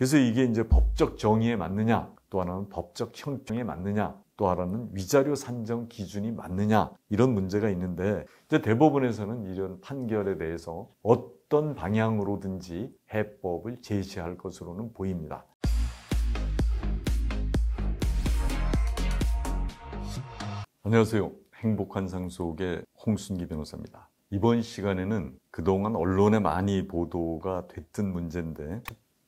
그래서 이게 이제 법적 정의에 맞느냐, 또 하나는 법적 형평에 맞느냐, 또 하나는 위자료 산정 기준이 맞느냐, 이런 문제가 있는데, 이제 대법원에서는 이런 판결에 대해서 어떤 방향으로든지 해법을 제시할 것으로는 보입니다. 안녕하세요. 행복한 상속의 홍순기 변호사입니다. 이번 시간에는 그동안 언론에 많이 보도가 됐던 문제인데,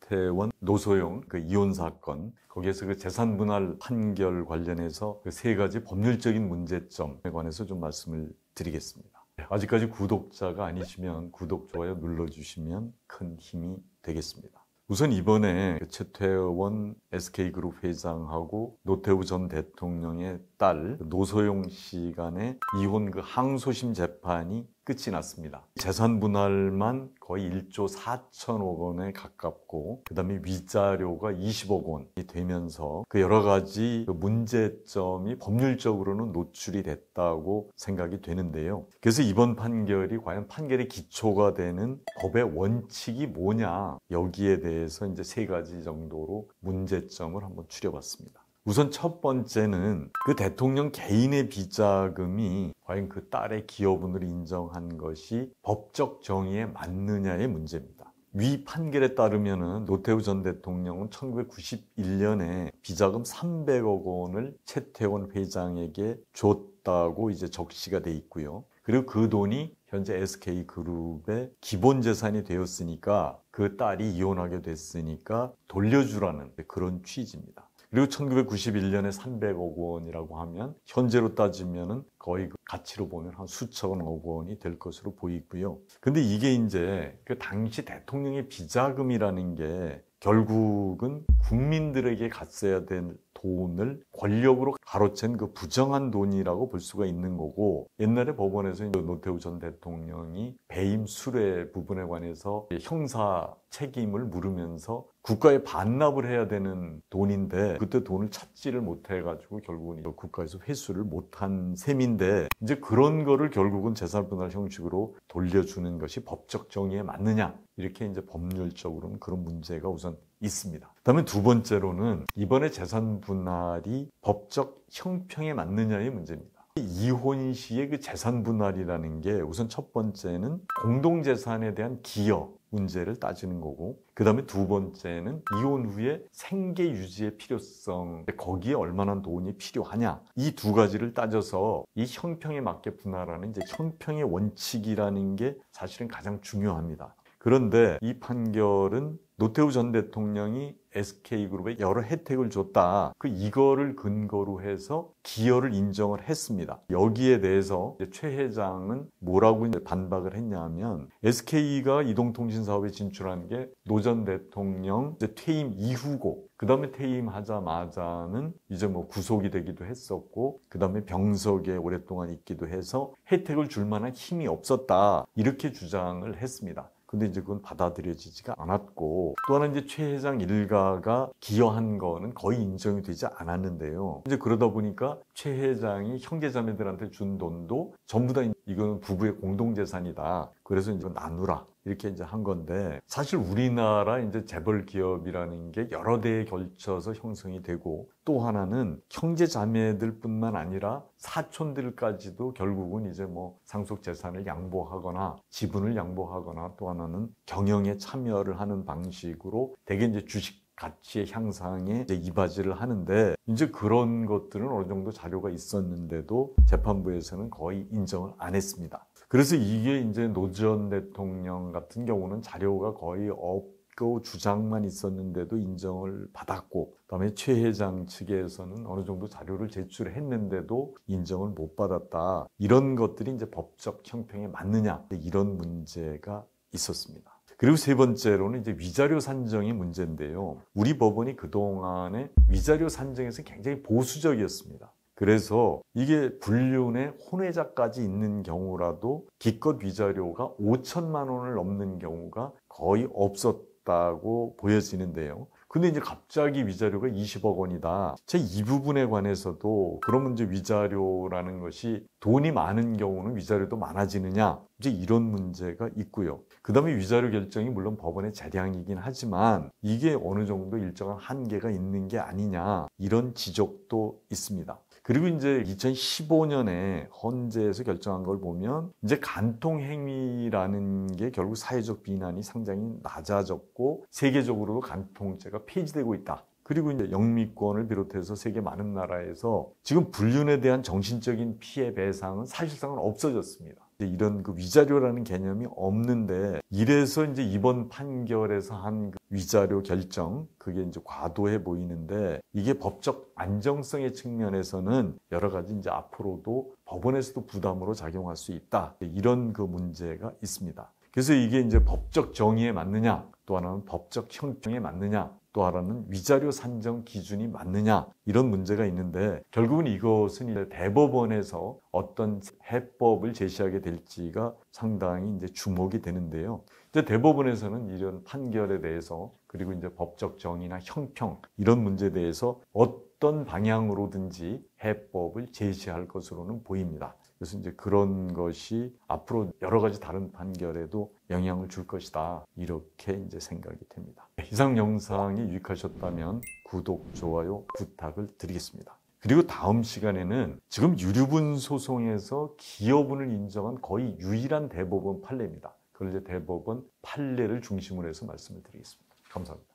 태원 노소영 이혼 사건, 거기에서 재산 분할 판결 관련해서 세 가지 법률적인 문제점에 관해서 좀 말씀을 드리겠습니다. 아직까지 구독자가 아니시면 구독, 좋아요 눌러주시면 큰 힘이 되겠습니다. 우선 이번에 최태원 SK그룹 회장하고 노태우 전 대통령의 딸 노소영 씨 간의 이혼 항소심 재판이 끝이 났습니다. 재산 분할만 거의 1조 4천억 원에 가깝고, 그 다음에 위자료가 20억 원이 되면서 여러 가지 문제점이 법률적으로는 노출이 됐다고 생각이 되는데요. 그래서 이번 판결이 과연 판결의 기초가 되는 법의 원칙이 뭐냐, 여기에 대해서 이제 세 가지 정도로 문제점을 한번 추려봤습니다. 우선 첫 번째는 대통령 개인의 비자금이 과연 딸의 기여분을 인정한 것이 법적 정의에 맞느냐의 문제입니다. 위 판결에 따르면 노태우 전 대통령은 1991년에 비자금 300억 원을 최태원 회장에게 줬다고 이제 적시가 돼 있고요. 그리고 그 돈이 현재 SK그룹의 기본 재산이 되었으니까 그 딸이 이혼하게 됐으니까 돌려주라는 그런 취지입니다. 그리고 1991년에 300억 원이라고 하면 현재로 따지면 거의 가치로 보면 한 수천억 원이 될 것으로 보이고요. 근데 이게 이제 당시 대통령의 비자금이라는 게 결국은 국민들에게 갔어야 될 돈을 권력으로 가로챈 부정한 돈이라고 볼 수가 있는 거고, 옛날에 법원에서 노태우 전 대통령이 배임 수뢰 부분에 관해서 형사 책임을 물으면서 국가에 반납을 해야 되는 돈인데, 그때 돈을 찾지를 못해가지고 결국은 국가에서 회수를 못한 셈인데, 이제 그런 거를 결국은 재산분할 형식으로 돌려주는 것이 법적 정의에 맞느냐, 이렇게 이제 법률적으로는 그런 문제가 우선 있습니다. 그다음에 두 번째로는 이번에 재산 분할이 법적 형평에 맞느냐의 문제입니다. 이혼 시의 재산 분할이라는 게 우선 첫 번째는 공동재산에 대한 기여 문제를 따지는 거고, 그 다음에 두 번째는 이혼 후에 생계 유지의 필요성, 거기에 얼마나 돈이 필요하냐, 이 두 가지를 따져서 이 형평에 맞게 분할하는 이제 형평의 원칙이라는 게 사실은 가장 중요합니다. 그런데 이 판결은 노태우 전 대통령이 SK그룹에 여러 혜택을 줬다, 이거를 근거로 해서 기여를 인정을 했습니다. 여기에 대해서 최 회장은 뭐라고 반박을 했냐면, SK가 이동통신 사업에 진출한 게 노 전 대통령 퇴임 이후고, 그 다음에 퇴임하자마자는 이제 구속이 되기도 했었고, 그 다음에 병석에 오랫동안 있기도 해서 혜택을 줄 만한 힘이 없었다, 이렇게 주장을 했습니다. 근데 이제 그건 받아들여지지가 않았고, 또 하나 이제 최 회장 일가가 기여한 거는 거의 인정이 되지 않았는데요. 이제 그러다 보니까 최 회장이 형제자매들한테 준 돈도 전부 다 이거는 부부의 공동재산이다, 그래서 이제 나누라, 이렇게 이제 한 건데, 사실 우리나라 이제 재벌 기업이라는 게 여러 대에 걸쳐서 형성이 되고, 또 하나는 형제 자매들뿐만 아니라 사촌들까지도 결국은 이제 상속 재산을 양보하거나 지분을 양보하거나, 또 하나는 경영에 참여를 하는 방식으로 대개 이제 주식 가치의 향상에 이제 이바지를 하는데, 이제 그런 것들은 어느 정도 자료가 있었는데도 재판부에서는 거의 인정을 안 했습니다. 그래서 이게 이제 노 전 대통령 같은 경우는 자료가 거의 없고 주장만 있었는데도 인정을 받았고, 그다음에 최 회장 측에서는 어느 정도 자료를 제출했는데도 인정을 못 받았다, 이런 것들이 이제 법적 형평에 맞느냐, 이런 문제가 있었습니다. 그리고 세 번째로는 이제 위자료 산정의 문제인데요. 우리 법원이 그동안에 위자료 산정에서 굉장히 보수적이었습니다. 그래서 이게 불륜의 혼외자까지 있는 경우라도 기껏 위자료가 5천만 원을 넘는 경우가 거의 없었다고 보여지는데요. 근데 이제 갑자기 위자료가 20억 원이다. 이 부분에 관해서도 그러면 이제 위자료라는 것이 돈이 많은 경우는 위자료도 많아지느냐? 이제 이런 문제가 있고요. 그 다음에 위자료 결정이 물론 법원의 재량이긴 하지만 이게 어느 정도 일정한 한계가 있는 게 아니냐? 이런 지적도 있습니다. 그리고 이제 2015년에 헌재에서 결정한 걸 보면 이제 간통행위라는 게 결국 사회적 비난이 상당히 낮아졌고 세계적으로도 간통죄가 폐지되고 있다. 그리고 이제 영미권을 비롯해서 세계 많은 나라에서 지금 불륜에 대한 정신적인 피해 배상은 사실상은 없어졌습니다. 이런 그 위자료라는 개념이 없는데 이래서 이제 이번 판결에서 한 위자료 결정 그게 이제 과도해 보이는데 이게 법적 안정성의 측면에서는 여러 가지 이제 앞으로도 법원에서도 부담으로 작용할 수 있다. 이런 그 문제가 있습니다. 그래서 이게 이제 법적 정의에 맞느냐, 또 하나는 법적 형평에 맞느냐, 또 하나는 위자료 산정 기준이 맞느냐 이런 문제가 있는데 결국은 이것은 이제 대법원에서 어떤 해법을 제시하게 될지가 상당히 이제 주목이 되는데요. 이제 대법원에서는 이런 판결에 대해서 그리고 이제 법적 정의나 형평 이런 문제에 대해서 어떤 방향으로든지 해법을 제시할 것으로는 보입니다. 그래서 이제 그런 것이 앞으로 여러 가지 다른 판결에도 영향을 줄 것이다. 이렇게 이제 생각이 됩니다. 이상 영상이 유익하셨다면 구독, 좋아요 부탁을 드리겠습니다. 그리고 다음 시간에는 지금 유류분 소송에서 기여분을 인정한 거의 유일한 대법원 판례입니다. 그걸 이제 대법원 판례를 중심으로 해서 말씀을 드리겠습니다. 감사합니다.